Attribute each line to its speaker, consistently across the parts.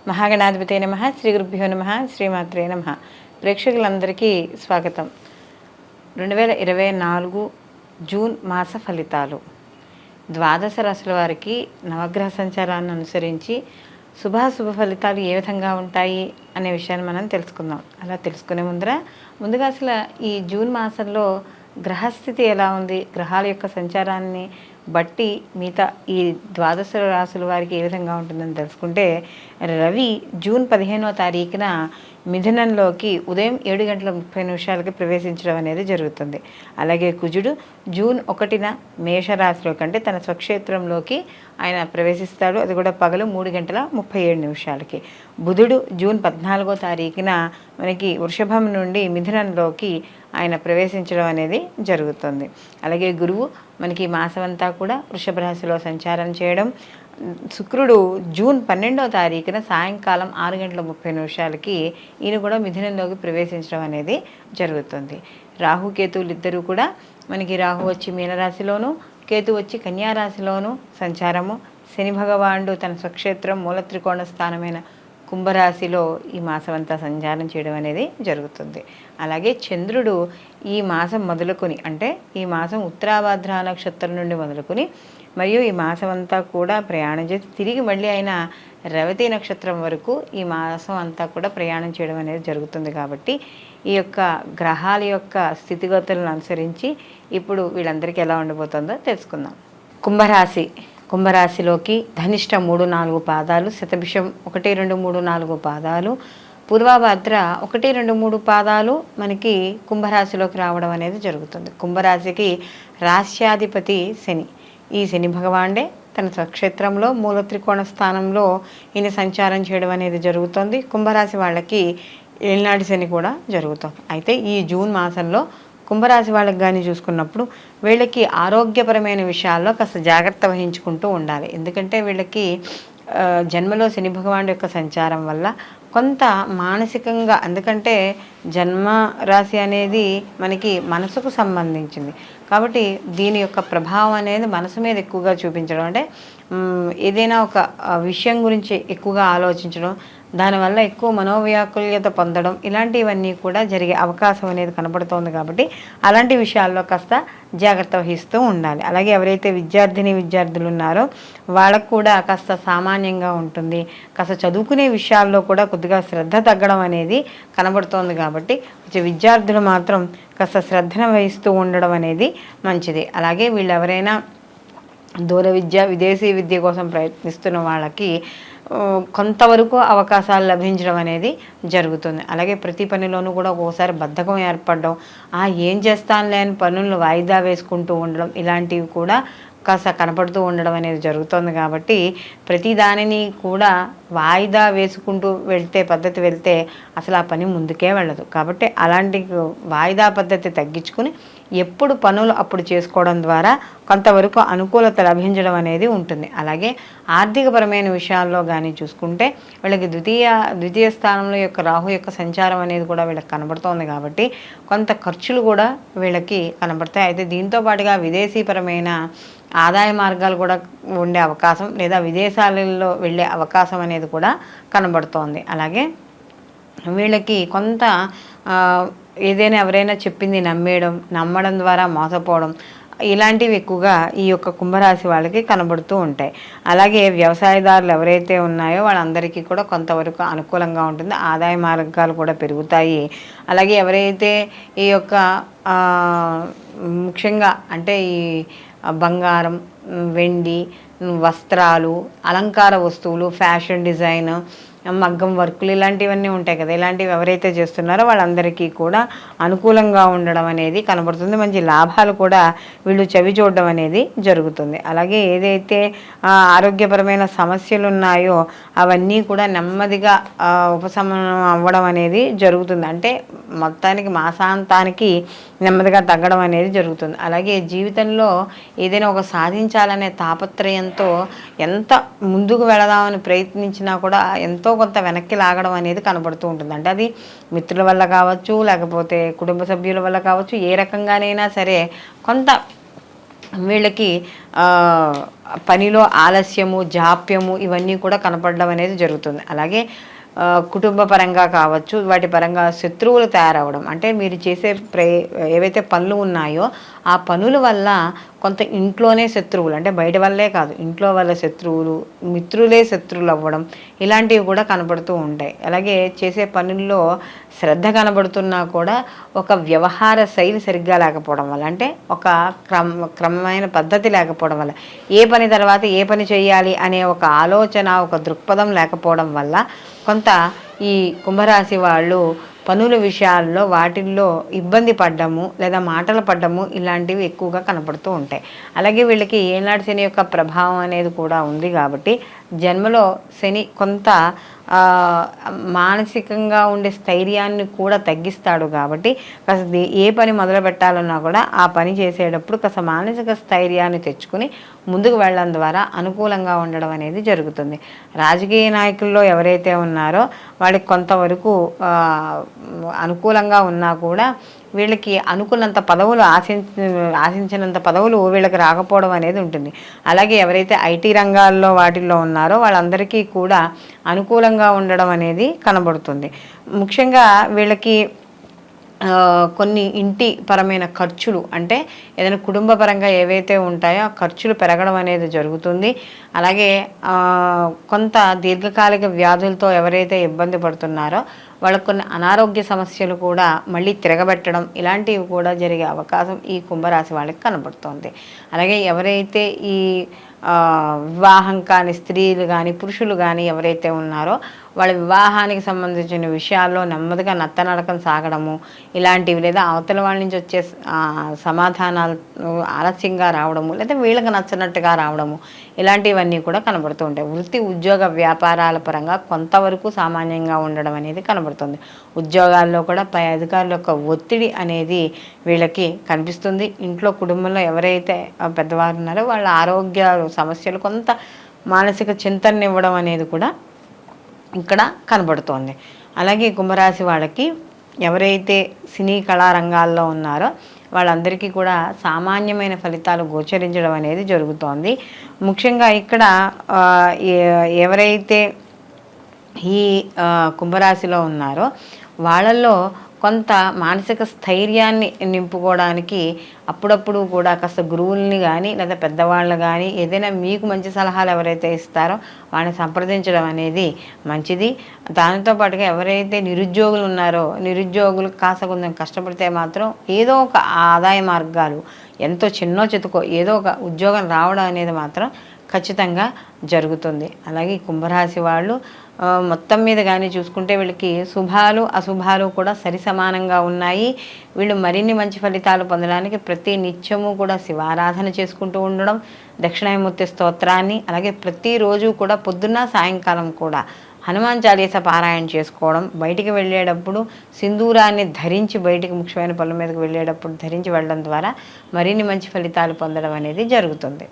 Speaker 1: మహాగణాధిపతే నమః. శ్రీ గురుభ్యో నమః. శ్రీమాత్రే నమః. ప్రేక్షకులందరికీ స్వాగతం. 2024 జూన్ మాస ఫలితాలు. ద్వాదశ రాశుల వారికి నవగ్రహ సంచారాన్ని అనుసరించి శుభాశుభ ఫలితాలు ఏ విధంగా ఉంటాయి అనే విషయాన్ని మనం తెలుసుకుందాం. అలా తెలుసుకునే ముందుగా అసలు ఈ జూన్ మాసంలో గ్రహస్థితి ఎలా ఉంది, గ్రహాల యొక్క సంచారాన్ని బట్టి మిగతా ఈ ద్వాదశ రాశుల వారికి ఏ విధంగా ఉంటుందని తెలుసుకుంటే, రవి జూన్ 15వ తారీఖున మిథునంలోకి ఉదయం 7:30 ప్రవేశించడం అనేది జరుగుతుంది. అలాగే కుజుడు జూన్ 1న మేషరాశిలోకి అంటే తన స్వక్షేత్రంలోకి ఆయన ప్రవేశిస్తాడు. అది కూడా పగలు 3:37. బుధుడు జూన్ 14వ తారీఖున మనకి వృషభం నుండి మిథునంలోకి ఆయన ప్రవేశించడం అనేది జరుగుతుంది. అలాగే గురువు మనకి మాసమంతా కూడా వృషభ రాశిలో సంచారం చేయడం. శుక్రుడు జూన్ 12వ తారీఖున సాయంకాలం 6:30 ఈయన కూడా మిథునంలోకి ప్రవేశించడం అనేది జరుగుతుంది. రాహుకేతువులు ఇద్దరు కూడా మనకి రాహు వచ్చి మీనరాశిలోను, కేతు వచ్చి కన్యారాశిలోను సంచారము. శని భగవానుడు తన స్వక్షేత్రం మూల త్రికోణ స్థానమైన కుంభరాశిలో ఈ మాసం అంతా సంచారం చేయడం అనేది జరుగుతుంది. అలాగే చంద్రుడు ఈ మాసం మొదలుకొని అంటే ఈ మాసం ఉత్తరాభాద్ర నక్షత్రం నుండి మొదలుకొని మరియు ఈ మాసం అంతా కూడా ప్రయాణం చేసి తిరిగి మళ్ళీ ఆయన రేవతి నక్షత్రం వరకు ఈ మాసం అంతా కూడా ప్రయాణం చేయడం అనేది జరుగుతుంది. కాబట్టి ఈ యొక్క గ్రహాల యొక్క స్థితిగతులను అనుసరించి ఇప్పుడు వీళ్ళందరికీ ఎలా ఉండబోతుందో తెలుసుకుందాం. కుంభరాశిలోకి ధనిష్ట 3-4 పాదాలు, శతభిషం 1, 2, 3, 4 పాదాలు, పూర్వభద్ర 1, 2, 3 పాదాలు మనకి కుంభరాశిలోకి రావడం అనేది జరుగుతుంది. కుంభరాశికి రాశ్యాధిపతి శని. ఈ శని భగవానుడే తన స్వక్షేత్రంలో మూల త్రికోణ స్థానంలో ఈయన సంచారం చేయడం అనేది జరుగుతుంది. కుంభరాశి వాళ్ళకి ఏలినాటి శని కూడా జరుగుతుంది. అయితే ఈ జూన్ మాసంలో కుంభరాశి వాళ్ళకి కానీ చూసుకున్నప్పుడు వీళ్ళకి ఆరోగ్యపరమైన విషయాల్లో కాస్త జాగ్రత్త వహించుకుంటూ ఉండాలి. ఎందుకంటే వీళ్ళకి జన్మలో శని భగవానుడి యొక్క సంచారం వల్ల కొంత మానసికంగా, ఎందుకంటే జన్మ రాశి అనేది మనకి మనసుకు సంబంధించింది కాబట్టి దీని యొక్క ప్రభావం అనేది మనసు మీద ఎక్కువగా చూపించడం, అంటే ఏదైనా ఒక విషయం గురించి ఎక్కువగా ఆలోచించడం, దానివల్ల ఎక్కువ మనోవ్యాకుల్యత పొందడం, ఇలాంటివన్నీ కూడా జరిగే అవకాశం అనేది కనబడుతోంది. కాబట్టి అలాంటి విషయాల్లో కాస్త జాగ్రత్త వహిస్తూ ఉండాలి. అలాగే ఎవరైతే విద్యార్థులు ఉన్నారో వాళ్ళకు కూడా కాస్త సామాన్యంగా ఉంటుంది. కాస్త చదువుకునే విషయాల్లో కూడా కొద్దిగా శ్రద్ధ తగ్గడం అనేది కనబడుతోంది. కాబట్టి విద్యార్థులు మాత్రం కాస్త శ్రద్ధను వహిస్తూ ఉండడం అనేది మంచిది. అలాగే వీళ్ళు ఎవరైనా దూర విద్య, విదేశీ విద్య కోసం ప్రయత్నిస్తున్న వాళ్ళకి కొంతవరకు అవకాశాలు లభించడం అనేది జరుగుతుంది. అలాగే ప్రతి పనిలోనూ కూడా ఒక్కోసారి బద్ధకం ఏర్పడడం, ఏం చేస్తానులే అని పనులను వాయిదా వేసుకుంటూ ఉండడం, ఇలాంటివి కూడా కాస్త కనపడుతూ ఉండడం అనేది జరుగుతుంది. కాబట్టి ప్రతి దానిని కూడా వాయిదా వేసుకుంటూ పద్ధతి వెళ్తే అసలు ఆ పని ముందుకే వెళ్ళదు. కాబట్టి అలాంటి వాయిదా పద్ధతి తగ్గించుకుని ఎప్పుడు పనులు అప్పుడు చేసుకోవడం ద్వారా కొంతవరకు అనుకూలత లభించడం అనేది ఉంటుంది. అలాగే ఆర్థికపరమైన విషయాల్లో కానీ చూసుకుంటే వీళ్ళకి ద్వితీయ స్థానంలో యొక్క రాహు యొక్క సంచారం అనేది కూడా వీళ్ళకి కనబడుతోంది. కాబట్టి కొంత ఖర్చులు కూడా వీళ్ళకి కనబడతాయి. అయితే దీంతో పాటుగా విదేశీపరమైన ఆదాయ మార్గాలు కూడా ఉండే అవకాశం లేదా విదేశాలలో వెళ్ళే అవకాశం అనేది కూడా కనబడుతోంది. అలాగే వీళ్ళకి కొంత ఏదైనా ఎవరైనా చెప్పింది నమ్మడం ద్వారా మోసపోవడం, ఇలాంటివి ఎక్కువగా ఈ యొక్క కుంభరాశి వాళ్ళకి కనబడుతూ ఉంటాయి. అలాగే వ్యవసాయదారులు ఎవరైతే ఉన్నాయో వాళ్ళందరికీ కూడా కొంతవరకు అనుకూలంగా ఉంటుంది. ఆదాయ మార్గాలు కూడా పెరుగుతాయి. అలాగే ఎవరైతే ఈ యొక్క ముఖ్యంగా అంటే ఈ బంగారం, వెండి, వస్త్రాలు, అలంకార వస్తువులు, ఫ్యాషన్ డిజైన్, మగ్గం వర్కులు ఇలాంటివన్నీ ఉంటాయి కదా, ఇలాంటివి ఎవరైతే చేస్తున్నారో వాళ్ళందరికీ కూడా అనుకూలంగా ఉండడం అనేది కనబడుతుంది. మంచి లాభాలు కూడా వీళ్ళు చవి చూడడం అనేది జరుగుతుంది. అలాగే ఏదైతే ఆరోగ్యపరమైన సమస్యలు ఉన్నాయో అవన్నీ కూడా నెమ్మదిగా ఉపశమనం అవ్వడం అనేది జరుగుతుంది. అంటే మొత్తానికి మాసాంతానికి నెమ్మదిగా తగ్గడం అనేది జరుగుతుంది. అలాగే జీవితంలో ఏదైనా ఒక సాధించాలనే తాపత్రయంతో ఎంత ముందుకు వెళదామని ప్రయత్నించినా కూడా ఎంతో కొంత వెనక్కి లాగడం అనేది కనబడుతూ ఉంటుంది. అంటే అది మిత్రుల వల్ల కావచ్చు, లేకపోతే కుటుంబ సభ్యుల వల్ల కావచ్చు, ఏ రకంగానైనా సరే కొంత వీళ్ళకి పనిలో ఆలస్యము, జాప్యము ఇవన్నీ కూడా కనపడడం అనేది జరుగుతుంది. అలాగే కుటుంబ పరంగా కావచ్చు, వాటి పరంగా శత్రువులు తయారవడం, అంటే మీరు చేసే ఏవైతే పనులు ఉన్నాయో ఆ పనుల వల్ల కొంత ఇంట్లోనే శత్రువులు, అంటే బయట వల్లే కాదు ఇంట్లో వాళ్ళ శత్రువులు, మిత్రులే శత్రువులు అవ్వడం ఇలాంటివి కూడా కనబడుతూ ఉంటాయి. అలాగే చేసే పనుల్లో శ్రద్ధ కనబడుతున్నా కూడా ఒక వ్యవహార శైలి సరిగ్గా లేకపోవడం వల్ల, అంటే ఒక క్రమమైన పద్ధతి లేకపోవడం వల్ల, ఏ పని తర్వాత ఏ పని చేయాలి అనే ఒక ఆలోచన, ఒక దృక్పథం లేకపోవడం వల్ల కొంత ఈ కుంభరాశి వాళ్ళు పనుల విషయాల్లో వాటిల్లో ఇబ్బంది పడ్డము లేదా మాటలు పడ్డము ఇలాంటివి ఎక్కువగా కనపడుతూ ఉంటాయి. అలాగే వీళ్ళకి ఏనాడు శని యొక్క ప్రభావం అనేది కూడా ఉంది కాబట్టి జన్మలో శని కొంత మానసికంగా ఉండే స్థైర్యాన్ని కూడా తగ్గిస్తాడు. కాబట్టి కాస్త ఏ పని మొదలు పెట్టాలన్నా కూడా ఆ పని చేసేటప్పుడు కాస్త మానసిక స్థైర్యాన్ని తెచ్చుకుని ముందుకు వెళ్ళడం ద్వారా అనుకూలంగా ఉండడం అనేది జరుగుతుంది. రాజకీయ నాయకుల్లో ఎవరైతే ఉన్నారో వాళ్ళకి కొంతవరకు అనుకూలంగా ఉన్నా కూడా వీళ్ళకి అనుకున్నంత పదవులు ఆశించినంత పదవులు వీళ్ళకి రాకపోవడం అనేది ఉంటుంది. అలాగే ఎవరైతే ఐటీ రంగాల్లో వాటిల్లో ఉన్నారో వాళ్ళందరికీ కూడా అనుకూలంగా ఉండడం అనేది కనబడుతుంది. ముఖ్యంగా వీళ్ళకి కొన్ని ఇంటి పరమైన ఖర్చులు, అంటే ఏదైనా కుటుంబ పరంగా ఏవైతే ఉంటాయో ఆ ఖర్చులు పెరగడం అనేది జరుగుతుంది. అలాగే కొంత దీర్ఘకాలిక వ్యాధులతో ఎవరైతే ఇబ్బంది పడుతున్నారో వాళ్ళకు కొన్ని అనారోగ్య సమస్యలు కూడా మళ్ళీ తిరగబెట్టడం ఇలాంటివి కూడా జరిగే అవకాశం ఈ కుంభరాశి వాళ్ళకి కనబడుతోంది. అలాగే ఎవరైతే ఈ వివాహం కాని స్త్రీలు కానీ పురుషులు కానీ ఎవరైతే ఉన్నారో వాళ్ళ వివాహానికి సంబంధించిన విషయాల్లో నెమ్మదిగా నత్తనడకం సాగడము ఇలాంటివి, లేదా అవతల వాళ్ళ నుంచి వచ్చే సమాధానాలు ఆలస్యంగా రావడము, లేదా వీళ్ళకి నచ్చినట్టుగా రావడము ఇలాంటివన్నీ కూడా కనబడుతూ ఉంటాయి. వృత్తి ఉద్యోగ వ్యాపారాల పరంగా కొంతవరకు సామాన్యంగా ఉండడం అనేది కనబడుతుంది. ఉద్యోగాల్లో కూడా పై అధికారుల యొక్క ఒత్తిడి అనేది వీళ్ళకి కనిపిస్తుంది. ఇంట్లో కుటుంబంలో ఎవరైతే పెద్దవారు ఉన్నారో వాళ్ళ ఆరోగ్య సమస్యలు కొంత మానసిక చింతన ఇవ్వడం అనేది కూడా ఇక్కడ కనబడుతోంది. అలాగే కుంభరాశి వాళ్ళకి ఎవరైతే సినీ కళారంగాల్లో ఉన్నారో వాళ్ళందరికీ కూడా సామాన్యమైన ఫలితాలు గోచరించడం అనేది జరుగుతోంది. ముఖ్యంగా ఇక్కడ ఎవరైతే ఈ కుంభరాశిలో ఉన్నారో వాళ్ళల్లో కొంత మానసిక స్థైర్యాన్ని నింపుకోవడానికి అప్పుడప్పుడు కూడా కాస్త గురువుల్ని కానీ లేదా పెద్దవాళ్ళు కానీ ఏదైనా మీకు మంచి సలహాలు ఎవరైతే ఇస్తారో వాళ్ళని సంప్రదించడం అనేది మంచిది. దానితో పాటుగా ఎవరైతే నిరుద్యోగులు ఉన్నారో నిరుద్యోగులు కాస్త కొంచెం కష్టపడితే మాత్రం ఏదో ఒక ఆదాయ మార్గాలు ఎంతో చిన్నో చితుకో ఏదో ఒక ఉద్యోగం రావడం అనేది మాత్రం ఖచ్చితంగా జరుగుతుంది. అలాగే కుంభరాశి వాళ్ళు మొత్తం మీద కానీ చూసుకుంటే వీళ్ళకి శుభాలు అశుభాలు కూడా సరి సమానంగా ఉన్నాయి. వీళ్ళు మరిన్ని మంచి ఫలితాలు పొందడానికి ప్రతి నిత్యము కూడా శివారాధన చేసుకుంటూ ఉండడం, దక్షిణామూర్తి స్తోత్రాన్ని, అలాగే ప్రతిరోజు కూడా పొద్దున్న సాయంకాలం కూడా హనుమాన్ చాలీసా పారాయణ చేసుకోవడం, బయటికి వెళ్ళేటప్పుడు సింధూరాన్ని ధరించి బయటికి ముఖ్యమైన పనుల మీదకి వెళ్ళేటప్పుడు ధరించి వెళ్ళడం ద్వారా మరిన్ని మంచి ఫలితాలు పొందడం అనేది జరుగుతుంది.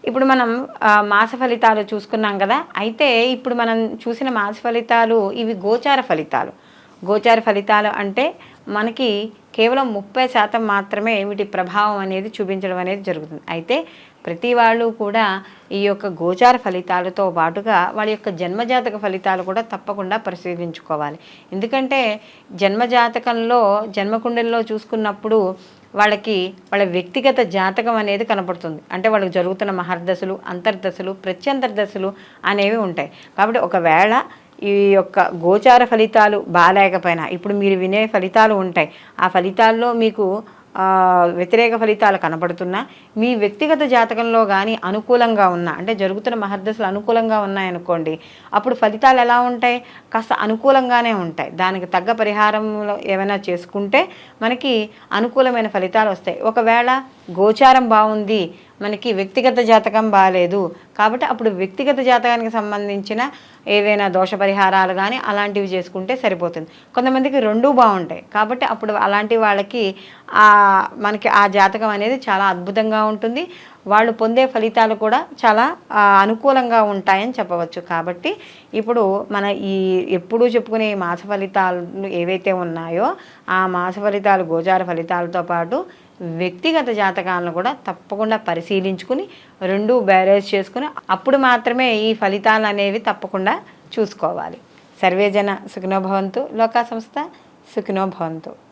Speaker 1: ఇప్పుడు మనం మాస ఫలితాలు చూసుకున్నాం కదా. అయితే ఇప్పుడు మనం చూసిన మాస ఫలితాలు ఇవి గోచార ఫలితాలు. గోచార ఫలితాలు అంటే మనకి కేవలం 30% మాత్రమే వీటి ప్రభావం అనేది చూపించడం అనేది జరుగుతుంది. అయితే ప్రతి వాళ్ళు కూడా ఈ యొక్క గోచార ఫలితాలతో పాటుగా వాళ్ళ యొక్క జన్మజాతక ఫలితాలు కూడా తప్పకుండా పరిశీలించుకోవాలి. ఎందుకంటే జన్మజాతకంలో జన్మకుండలిలో చూసుకున్నప్పుడు వాళ్ళకి వాళ్ళ వ్యక్తిగత జాతకం అనేది కనపడుతుంది. అంటే వాళ్ళకి జరుగుతున్న మహర్దశలు, అంతర్దశలు, ప్రత్యంతర్దశలు అనేవి ఉంటాయి. కాబట్టి ఒకవేళ ఈ యొక్క గోచార ఫలితాలు బాగాలేకపోయినా ఇప్పుడు మీరు వినే ఫలితాలు ఉంటాయి. ఆ ఫలితాల్లో మీకు వ్యతిరేక ఫలితాలు కనపడుతున్నా మీ వ్యక్తిగత జాతకంలో కానీ అనుకూలంగా ఉన్నా, అంటే జరుగుతున్న మహర్దశలు అనుకూలంగా ఉన్నాయనుకోండి, అప్పుడు ఫలితాలు ఎలా ఉంటాయి? కాస్త అనుకూలంగానే ఉంటాయి. దానికి తగ్గ పరిహారంలో ఏమైనా చేసుకుంటే మనకి అనుకూలమైన ఫలితాలు వస్తాయి. ఒకవేళ గోచారం బాగుంది, మనకి వ్యక్తిగత జాతకం బాగాలేదు కాబట్టి అప్పుడు వ్యక్తిగత జాతకానికి సంబంధించిన ఏవైనా దోష పరిహారాలు కానీ అలాంటివి చేసుకుంటే సరిపోతుంది. కొంతమందికి రెండూ బాగుంటాయి కాబట్టి అప్పుడు అలాంటి వాళ్ళకి మనకి ఆ జాతకం అనేది చాలా అద్భుతంగా ఉంటుంది. వాళ్ళు పొందే ఫలితాలు కూడా చాలా అనుకూలంగా ఉంటాయని చెప్పవచ్చు. కాబట్టి ఇప్పుడు మన ఈ ఎప్పుడూ చెప్పుకునే మాస ఫలితాలు ఏవైతే ఉన్నాయో ఆ మాస ఫలితాలు గోచార ఫలితాలతో పాటు వ్యక్తిగత జాతకాలను కూడా తప్పకుండా పరిశీలించుకుని రెండు బ్యారేజ్ చేసుకుని అప్పుడు మాత్రమే ఈ ఫలితాలు అనేవి తప్పకుండా చూసుకోవాలి. సర్వేజన సుఖినో భవంతు. లోకా సంస్థ సుఖినో భవంతు.